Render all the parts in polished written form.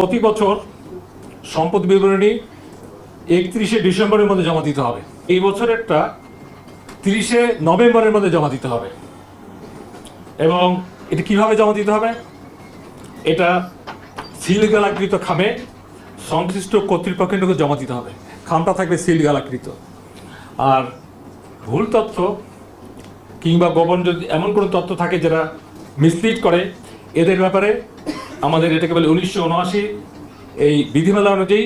প্রতি বছর সম্পদ বিবরণী 31শে ডিসেম্বরের মধ্যে জমা দিতে হবে। এই বছরেরটা 30শে নভেম্বরের মধ্যে জমা দিতে হবে। এবং এটা কিভাবে জমা দিতে হবে? এটা সিল গালাকৃত খামে সংশ্লিষ্ট কর্তৃপক্ষের নিকট জমা দিতে হবে। খামটা থাকবে সিল গালাকৃত। আর ভুল তথ্য কিংবা গোপন যদি এমন কোনো তথ্য থাকে যেটা মিসলিড করে, এদের ব্যাপারে আমাদের এটাকে বলে 1979 এই বিধিমালা অনুযায়ী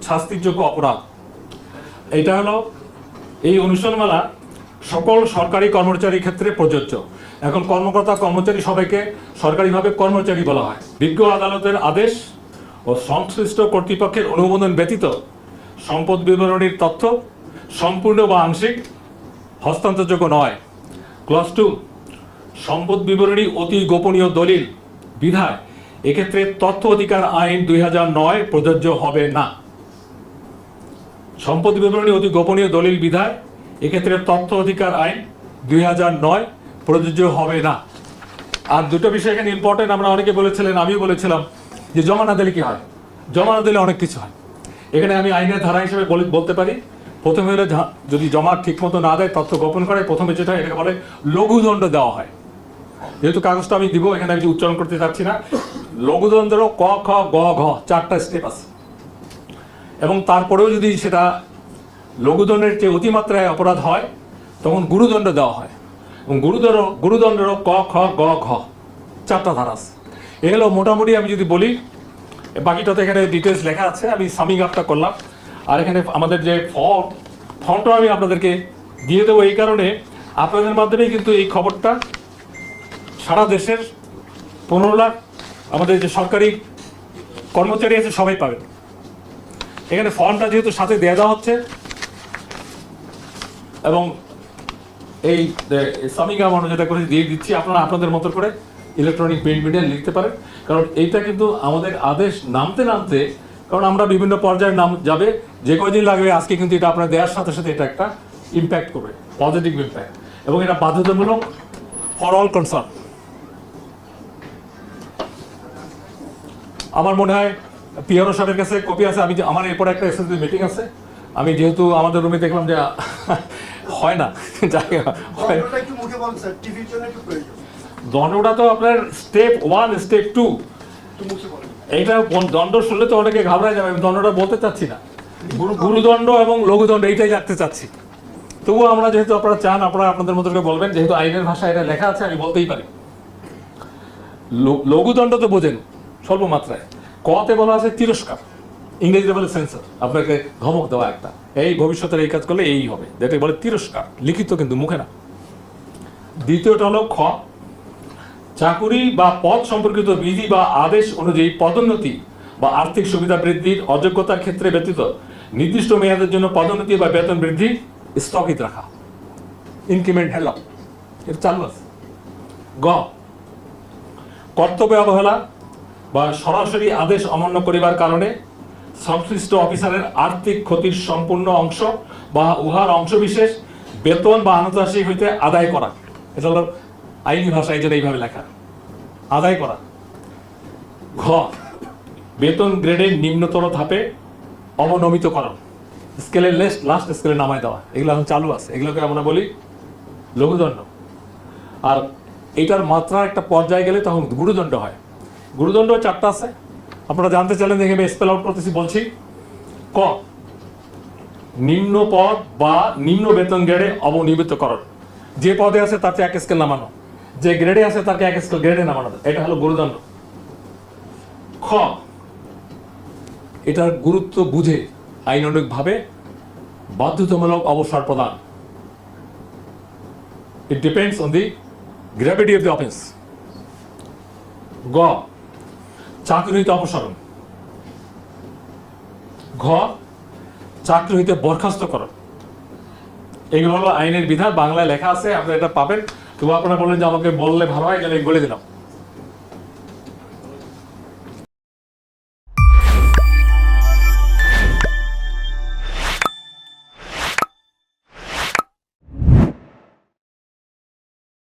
শাস্তিযোগ্য অপরাধ। এটা হলো এই অনুসরণমালা সকল সরকারি কর্মচারীর ক্ষেত্রে প্রযোজ্য। এখন কর্মকর্তা কর্মচারী সবাইকে সরকারিভাবে কর্মচারী বলা হয়। বিজ্ঞ আদালতের আদেশ ও সংশ্লিষ্ট কর্তৃপক্ষের অনুমোদন ব্যতীত সম্পদ বিবরণীর তথ্য সম্পূর্ণ বা আংশিক হস্তান্তরযোগ্য নয়। ক্লজ 2, সম্পদ বিবরণী অতি গোপনীয় দলিল বিধায় এক্ষেত্রে তথ্য অধিকার আইন 2009 প্রযোজ্য হবে না। সম্পদ বিবরণী অতি গোপনীয় দলিল বিধায় এক্ষেত্রে তথ্য অধিকার আইন 2009 প্রযোজ্য হবে না। আর দুটো বিষয় এখানে ইম্পর্টেন্ট, আমরা অনেকে বলেছিলেন, আমিও বলেছিলাম যে জমা না দিলে কি হয়। জমা না দিলে অনেক কিছু হয়। এখানে আমি আইনের ধারা হিসেবে বলতে পারি, প্রথমে হলে যদি জমা ঠিক মতো না দেয়, তথ্য গোপন করে, প্রথমে যেটা হয় এটাকে বলে লঘুদণ্ড দেওয়া হয়। যেহেতু কাগজটা আমি দিব, এখানে আমি উচ্চারণ করতে চাচ্ছি না। লঘুদণ্ডের ক, খ, গ, ঘ 4টা স্টেপ আছে। এবং তারপরেও যদি সেটা লঘুদণ্ডের চেয়ে অতিমাত্রায় অপরাধ হয়, তখন গুরুদণ্ড দেওয়া হয়। এবং গুরুদণ্ডেরও ক, খ, গ, ঘ 4টা ধারা আছে। এ হলো মোটামুটি, আমি যদি বলি, বাকিটা তো এখানে ডিটেলস লেখা আছে, আমি সামিং আপটা করলাম। আর এখানে আমাদের যে ফর্মটা আমি আপনাদেরকে দিয়ে দেবো, এই কারণে আপনাদের মাধ্যমেই কিন্তু এই খবরটা সারা দেশের 15 লাখ আমাদের যে সরকারি কর্মচারী আছে সবাই পাবেন। এখানে ফর্মটা যেহেতু সাথে দেওয়া হচ্ছে, এবং এই সামিং আপ আমরা যেটা করে দিয়ে দিচ্ছি, আপনারা আপনাদের মতো করে ইলেকট্রনিক প্রিন্ট মিডিয়া লিখতে পারেন। কারণ এইটা কিন্তু আমাদের আদেশ নামতে, কারণ আমরা বিভিন্ন পর্যায়ের নাম যাবে, যে কয়দিন লাগবে, আজকে কিন্তু এটা আপনার দেওয়ার সাথে সাথে এটা একটা ইম্প্যাক্ট করবে, পজিটিভ ইম্প্যাক্ট, এবং এটা বাধ্যতামূলক ফর অল কনসার্ন। আমার মনে হয় পিআরও সাহেবের কাছে কপি আছে। আমি আমার এরপরে একটা এসএসবি মিটিং আছে, আমি যেহেতু আমাদের রুমে দেখলাম যে হয় না, দণ্ডটা তো আপনার স্টেপ 1, স্টেপ 2, এইটা দণ্ড শুনলে তো অনেকে ঘাবড়ায় যাবে। আমি দণ্ডটা বলতে চাচ্ছি না, গুরুদণ্ড এবং লঘুদণ্ড এইটাই রাখতে চাচ্ছি। তবুও আমরা যেহেতু আপনারা চান, আপনারা আপনাদের মতো করে বলবেন, যেহেতু আইনের ভাষায় এটা লেখা আছে, আমি বলতেই পারি। লঘুদণ্ড তো বোঝেন, স্বল্প মাত্রায়। কতে বলা আছে তিরস্কার, ইংরেজিতে বলে সেন্সর, আপনাকে ধমক দেওয়া একটা, এই ভবিষ্যতের এই কাজ করলে এই হবে, যেটা বলে তিরস্কার, লিখিত কিন্তু মুখে না। দ্বিতীয়টা হলো খ, চাকুরি বা পদ সম্পর্কিত বিধি বা আদেশ অনুযায়ী পদোন্নতি বা আর্থিক সুবিধা বৃদ্ধির অযোগ্যতার ক্ষেত্রে ব্যতীত নির্দিষ্ট মেয়াদের জন্য পদোন্নতি বা বেতন বৃদ্ধি স্থগিত রাখা, ইনক্রিমেন্ট হেল, এটা চালু আছে। গ, কর্তব্য অবহেলা বা সরাসরি আদেশ অমান্য করিবার কারণে সংশ্লিষ্ট অফিসারের আর্থিক ক্ষতির সম্পূর্ণ অংশ বা উহার অংশবিশেষ বেতন বা আনুদাসী হইতে আদায় করা। এটা হলো আইনি ভাষায় যেটা এইভাবে লেখা, আদায় করা। ঘ, বেতন গ্রেডের নিম্নতর ধাপে অবনমিতকরণ, স্কেলের লাস্ট স্কেলে নামায় দেওয়া, এগুলো এখন চালু আছে, এগুলোকে আমরা বলি লঘুদণ্ড। আর এটার মাত্রা একটা পর্যায়ে গেলে তখন গুরুদণ্ড হয়। গুরুদণ্ড 4টা আছে, আপনারা জানতে চাইলেন, দেখে আমি স্পেল আউট করতেছি, বলছি। ক, নিম্ন পদ বা নিম্ন বেতন গ্রেডে অবনিয়মিতকরণ, যে পদে আছে তার চেয়ে 1 স্কেল নামানো, যে গ্রেডে আছে তাকে 1 স্কেল গ্রেডে নামানো, এটা হলো গুরুদণ্ড। খ, এটার গুরুত্ব বুঝে আইনানুগভাবে বাধ্যতামূলক অবসর প্রদান, it depends on the gravity of the offence. গ, চাকরি হইতে অপসারণ। ঘ, চাকরি হইতে বরখাস্ত করণ। এগুলো হলো আইনের বিধান, বাংলায় লেখা আছে, আপনারা এটা পাবেন। তবু আপনারা বললেন যে আমাকে বললে ভালো হয়, গেলে বলে দিলাম।